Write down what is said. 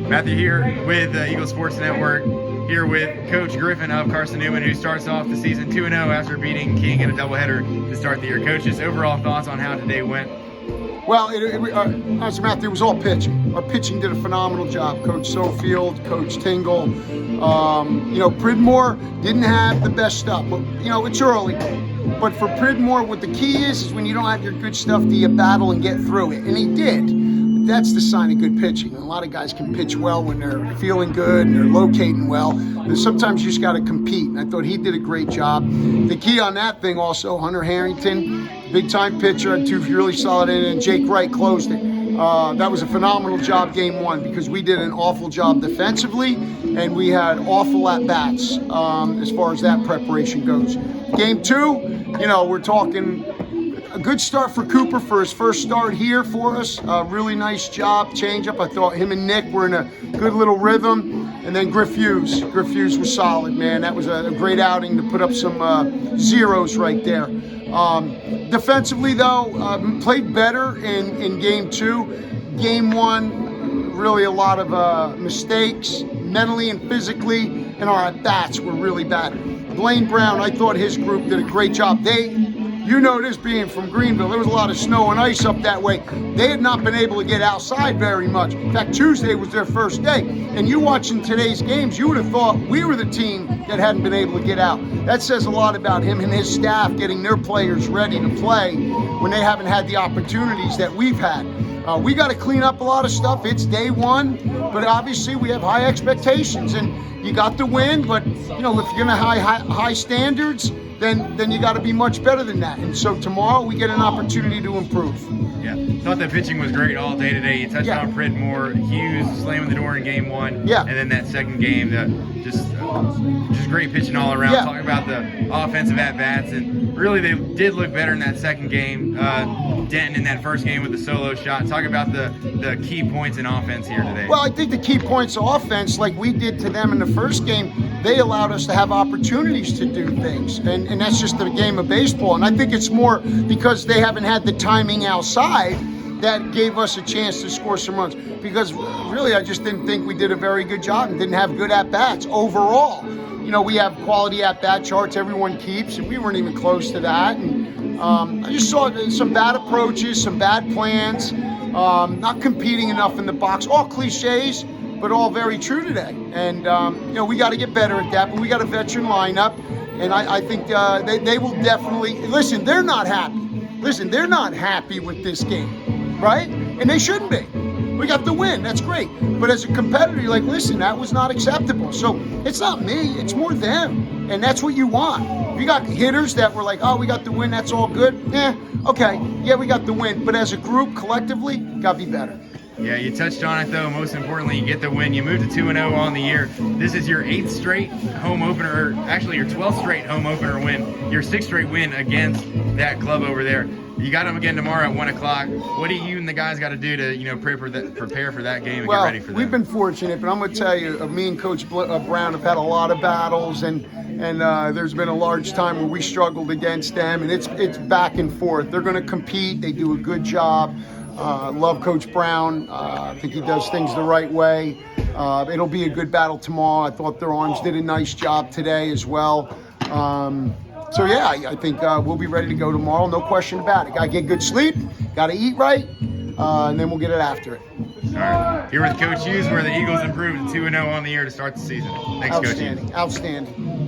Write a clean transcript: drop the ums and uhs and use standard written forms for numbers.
Matthew here with Eagle Sports Network, here with Coach Griffin of Carson-Newman, who starts off the season 2-0 after beating King in a doubleheader to start the year. Coach, just overall thoughts on how today went? Well, as Matthew, it was all pitching. Our pitching did a phenomenal job. Coach Sofield, Coach Tingle. Pridmore didn't have the best stuff. But, it's early. But for Pridmore, what the key is when you don't have your good stuff, do you battle and get through it? And he did. That's the sign of good pitching. A lot of guys can pitch well when they're feeling good and they're locating well. But sometimes you just got to compete. And I thought he did a great job. The key on that thing also, Hunter Harrington, big-time pitcher, had two really solid innings, and Jake Wright closed it. That was a phenomenal job game one because we did an awful job defensively and we had awful at-bats as far as that preparation goes. Game two, we're talking a good start for Cooper for his first start here for us. Really nice job, change-up. I thought him and Nick were in a good little rhythm. And then Griff Hughes was solid, man. That was a great outing to put up some zeros right there. Defensively, though, played better in game two. Game one, really a lot of mistakes, mentally and physically, and our at-bats were really bad. Blaine Brown, I thought his group did a great job. This being from Greenville, there was a lot of snow and ice up that way. They had not been able to get outside very much. In fact, Tuesday was their first day. And you watching today's games, you would have thought we were the team that hadn't been able to get out. That says a lot about him and his staff getting their players ready to play when they haven't had the opportunities that we've had. We got to clean up a lot of stuff. It's day one, but obviously we have high expectations. And you got the win, but if you're going to high standards, then you got to be much better than that. And so tomorrow we get an opportunity to improve. Yeah, thought that pitching was great all day today. You touched on Pridmore, Hughes slamming the door in game one. Yeah. And then that second game, just great pitching all around. Talking about the offensive at-bats, and really they did look better in that second game. Denton in that first game with the solo shot. Talk about the key points in offense here today. Well, I think the key points of offense, like we did to them in the first game, they allowed us to have opportunities to do things. And that's just the game of baseball. And I think it's more because they haven't had the timing outside that gave us a chance to score some runs. Because really, I just didn't think we did a very good job and didn't have good at-bats overall. We have quality at-bat charts everyone keeps, and we weren't even close to that. And I just saw some bad approaches, some bad plans, not competing enough in the box. All cliches, but all very true today. And, we got to get better at that, but we got a veteran lineup. And I think they will definitely, listen, they're not happy. Listen, they're not happy with this game, right? And they shouldn't be. We got the win, that's great. But as a competitor, you're like, listen, that was not acceptable. So it's not me, it's more them. And that's what you want. If you got hitters that were like, oh, we got the win, that's all good. Okay, yeah, we got the win. But as a group, collectively, got to be better. Yeah, you touched on it, though. Most importantly, you get the win. You move to 2-0 on the year. This is your 8th straight home opener, or actually your 12th straight home opener win, your 6th straight win against that club over there. You got them again tomorrow at 1 o'clock. What do you and the guys got to do to, prepare for that game and get ready for that? We've been fortunate, but I'm going to tell you, me and Coach Brown have had a lot of battles, and there's been a large time where we struggled against them, and it's back and forth. They're going to compete. They do a good job. Love Coach Brown. I think he does things the right way. It'll be a good battle tomorrow. I thought their arms did a nice job today as well. I think we'll be ready to go tomorrow. No question about it. Got to get good sleep. Got to eat right. And then we'll get it after it. All right. Here with Coach Hughes, where the Eagles improved to 2-0 on the year to start the season. Thanks, Coach Hughes. Outstanding.